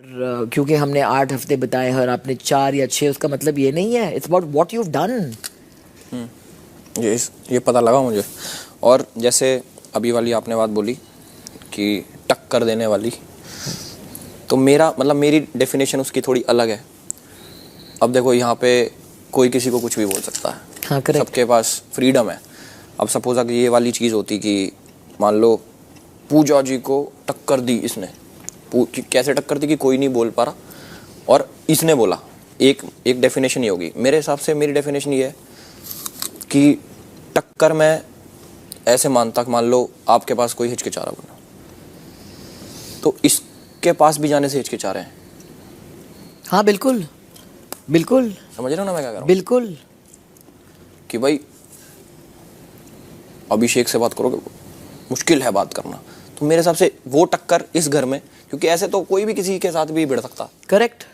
क्योंकि हमने 8 हफ्ते बिताए हैं और आपने 4 या 6, उसका मतलब ये नहीं है. It's about what you have done. ये पता लगा मुझे. और जैसे अभी वाली आपने बात बोली कि टक्कर देने वाली, तो मेरी डेफिनेशन उसकी थोड़ी अलग है. अब देखो, यहाँ पे कोई किसी को कुछ भी बोल सकता है. हाँ, करेक्ट. सबके पास फ्रीडम है. अब सपोज अगर ये वाली चीज़ होती कि मान लो पूजा जी को टक्कर दी इसने, कैसे टक्कर दी कि कोई नहीं बोल पा रहा और इसने बोला, एक डेफिनेशन ही होगी. मेरे हिसाब से मेरी डेफिनेशन ये है कि टक्कर मैं ऐसे मानता कि मान लो आपके पास कोई हिचकिचा रहा बना, तो इसके पास भी जाने से हिचकिचा रहे हैं. हाँ, बिल्कुल बिल्कुल. समझ रहे हो ना मैं क्या कर रहा हूँ? बिल्कुल. कि भाई अभिषेक से बात करोगे, मुश्किल है बात करना. तो मेरे हिसाब से वो टक्कर इस घर में, क्योंकि ऐसे तो कोई भी किसी के साथ भी भिड़ सकता. करेक्ट.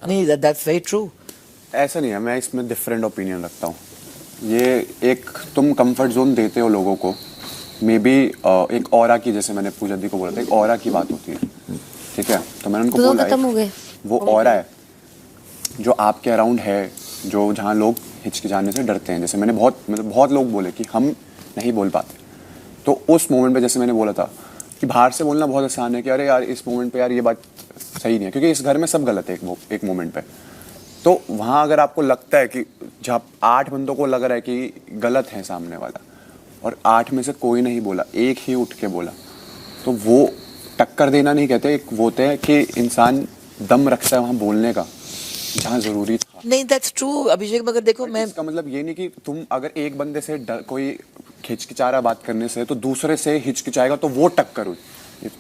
नहीं, दैट्स वेरी ट्रू. ऐसा नहीं है, मैं इसमें डिफरेंट ओपिनियन रखता हूँ. ये एक तुम कंफर्ट जोन देते हो लोगों को, मे बी एक ऑरा की, जैसे मैंने पूजा दी को बोला था, एक ऑरा की बात होती है. ठीक है, तो मैंने उनको बोला खत्म हो गए. वो ऑरा है जो आपके अराउंड है, जो जहाँ लोग हिचकिचाने से डरते हैं. जैसे मैंने बहुत लोग बोले कि हम नहीं बोल पाते, तो उस मोमेंट पे जैसे मैंने बोला था कि बाहर से बोलना बहुत आसान है कि अरे यार इस मोमेंट पे यार ये बात सही नहीं है, क्योंकि इस घर में सब गलत है एक मोमेंट पे. तो वहाँ अगर आपको लगता है कि जब 8 बंदों को लग रहा है कि गलत है सामने वाला और 8 में से कोई नहीं बोला, एक ही उठ के बोला, तो वो टक्कर देना नहीं कहते. एक वो होता है कि इंसान दम रखता है वहाँ बोलने का जहाँ जरूरी था. नहीं, दैट्स ट्रू अभिषेक. मगर देखो, मैं इसका मतलब ये नहीं कि तुम अगर एक बंदे से कोई हिचकिचा रहा बात करने से, तो दूसरे से हिचकिचाएगा तो वो टक्कर हुई. ये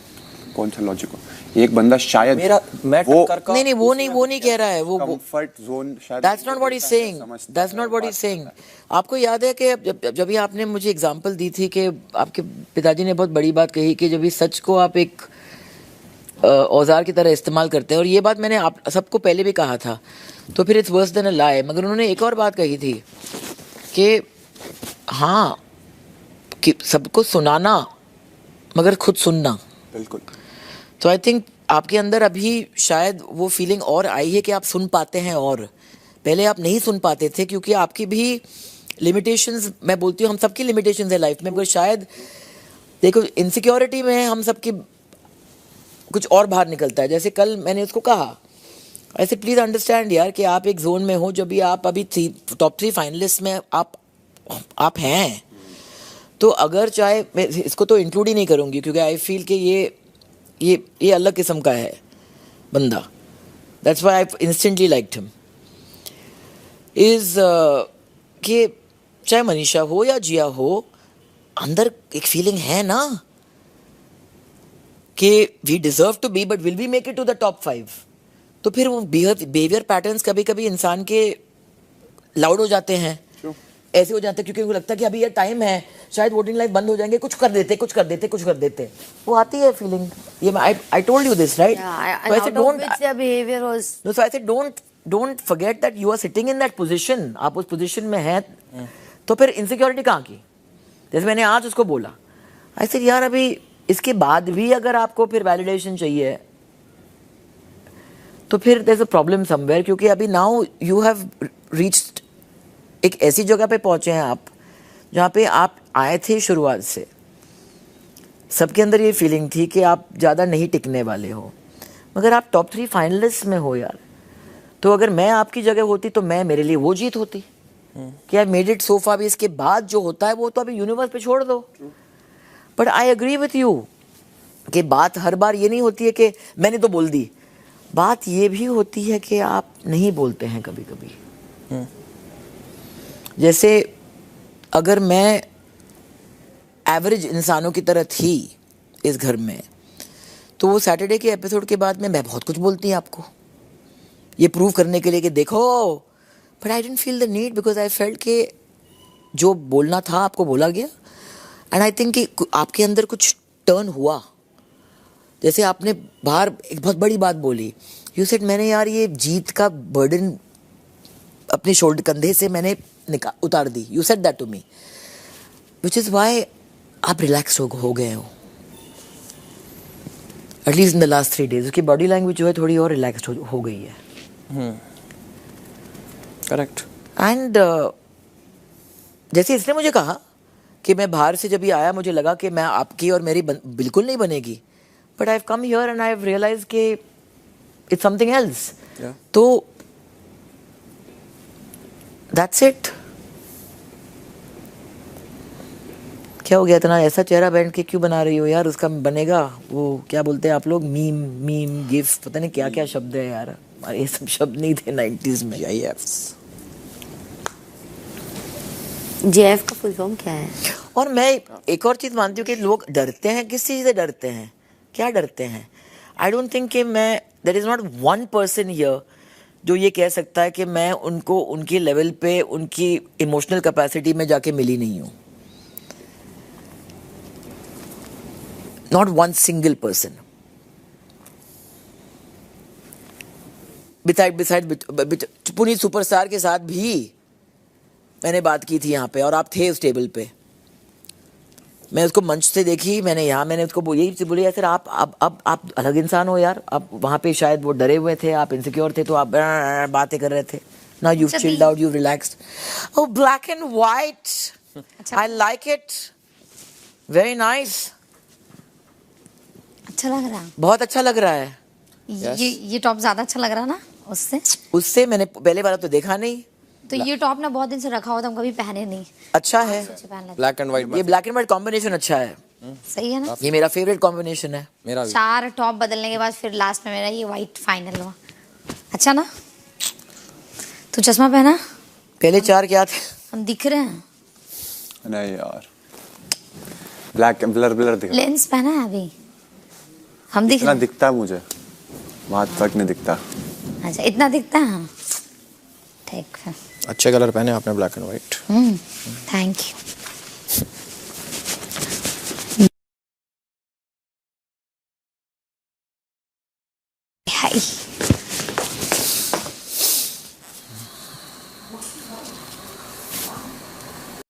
कौन सा लॉजिक हो? एक बंदा शायद मैं टक्कर का नहीं, वो नहीं कह रहा है. वो कंफर्ट जोन शायद. That's not what he saying. That's not what he saying. आपको याद है कि जब भी आपने मुझे एग्जांपल दी थी कि आपके पिताजी ने बहुत बड़ी बात कही कि जब भी सच को आप एक औजार की तरह इस्तेमाल करते हैं, और ये बात मैंने आप सबको पहले भी कहा था, तो फिर इट्स वर्स देन अ लाई. मगर उन्होंने एक और बात कही थी कि हाँ, कि सबको सुनाना मगर खुद सुनना. बिल्कुल. तो आई थिंक आपके अंदर अभी शायद वो फीलिंग और आई है कि आप सुन पाते हैं, और पहले आप नहीं सुन पाते थे क्योंकि आपकी भी लिमिटेशंस, मैं बोलती हूँ हम सबकी लिमिटेशंस है लाइफ में, मगर शायद देखो इनसिक्योरिटी में हम सबकी कुछ और बाहर निकलता है. जैसे कल मैंने उसको कहा, ऐसे प्लीज़ अंडरस्टैंड यार कि आप एक जोन में हो जब भी आप अभी टॉप 3 फाइनलिस्ट में आप हैं, तो अगर चाहे मैं इसको तो इंक्लूड ही नहीं करूँगी क्योंकि आई फील कि ये अलग किस्म का है बंदा. That's why I instantly liked him. Is कि चाहे मनीषा हो या जिया हो, अंदर एक फीलिंग है ना कि we deserve to be, but will we make it to the top 5. तो फिर वो बिहेवियर पैटर्न्स कभी कभी इंसान के लाउड हो जाते हैं, ऐसे हो जाते हैं क्योंकि उनको लगता है कि अभी ये टाइम है, शायद वोटिंग लाइफ बंद हो जाएंगे, कुछ कर देते. वो आती है फीलिंग. ये I told you this right. So I said don't forget that you are sitting in that position. आप उस पोजीशन में हैं, तो फिर इनसिक्योरिटी कहाँ की. जैसे मैंने आज उसको बोला, आई सेड यार अभी इसके बाद भी अगर आपको फिर वैलिडेशन चाहिए तो फिर there is a problem somewhere, क्योंकि अभी नाउ यू हैव रीच्ड एक ऐसी जगह पे पहुंचे हैं आप जहाँ पे आप आए थे शुरुआत से. सबके अंदर ये फीलिंग थी कि आप ज़्यादा नहीं टिकने वाले हो, मगर आप टॉप 3 फाइनलिस्ट में हो यार. तो अगर मैं आपकी जगह होती तो मेरे लिए वो जीत होती कि आई मेड इट सो फार. भी इसके बाद जो होता है वो तो अभी यूनिवर्स पे छोड़ दो. But I agree with you कि बात हर बार ये नहीं होती है कि मैंने तो बोल दी. बात ये भी होती है कि आप नहीं बोलते हैं कभी कभी. जैसे अगर मैं एवरेज इंसानों की तरह थी इस घर में, तो वो सैटरडे के एपिसोड के बाद मैं बहुत कुछ बोलती हूँ आपको, ये प्रूव करने के लिए कि देखो. But I didn't feel the need because I felt कि जो बोलना था आपको बोला गया. एंड आई थिंक कि आपके अंदर कुछ टर्न हुआ. जैसे आपने बाहर एक बहुत बड़ी बात बोली, यू सेड मैंने यार ये जीत का बर्डन अपने शोल्डर कंधे से मैंने उतार दी. You said that to me, which is why आप रिलैक्स हो गए हो. At least in the last 3 days उसकी बॉडी लैंग्वेज जो है थोड़ी और रिलैक्स हो गई है. करेक्ट. एंड जैसे इसने मुझे कहा कि मैं बाहर से जब ये आया मुझे लगा कि मैं आपकी और मेरी बिल्कुल नहीं बनेगी, but I have come here and I have realise कि इट्स समथिंग एल्स. तो दैट्स इट. क्या हो गया इतना ऐसा चेहरा बैंड के क्यों बना रही हो यार? उसका बनेगा वो क्या बोलते हैं आप लोग, मीम गिफ्ट, पता नहीं क्या क्या शब्द है यार. ये सब शब्द नहीं थे 90s में. जेएफ का फुल फॉर्म क्या है? और मैं एक और चीज़ मानती हूँ कि लोग डरते हैं. किस चीज़ से डरते हैं? क्या डरते हैं? आई डोंट थिंक कि मैं there is not one person here जो ये कह सकता है कि मैं उनको उनके लेवल पे उनकी इमोशनल कैपेसिटी में जाके मिली नहीं हूँ. Not one single person. Beside Puneet superstar के साथ भी मैंने बात की थी यहाँ पे और आप थे उस टेबल पे. मैं उसको मंच से देखी, मैंने उसको यही बोली सर आप अलग इंसान हो यार. आप वहाँ पे शायद वो डरे हुए थे, आप इनसिक्योर थे तो आप बातें कर रहे थे. Now you chilled out, you relaxed. Oh black and white, I like it, very nice. अच्छा लग रहा है. बहुत अच्छा लग रहा है. ये टॉप ज्यादा अच्छा लग रहा ना उससे मैंने पहले वाला तो देखा नहीं. तो ये टॉप ना बहुत दिन से रखा हुआ था, हम कभी पहने नहीं. अच्छा है. Black and white. ये ब्लैक एंड व्हाइट कॉम्बिनेशन अच्छा है. सही है ना? ये मेरा फेवरेट कॉम्बिनेशन है. मेरा भी. 4 टॉप बदलने के बाद फिर लास्ट में मेरा ये व्हाइट फाइनल हुआ. अच्छा ना? तू चश्मा पहना. पहले 4 क्या थे? हम दिख रहे हैं. नहीं यार, ब्लैक ब्लर दिख रहा. लेंस पहना है अभी. हम दिख इतना रहे हैं. दिखता है मुझे, वहाँ तक नहीं दिखता. अच्छा इतना दिखता है. हाँ ठीक है. अच्छे कलर पहने आपने, black and white. Thank you. Hi.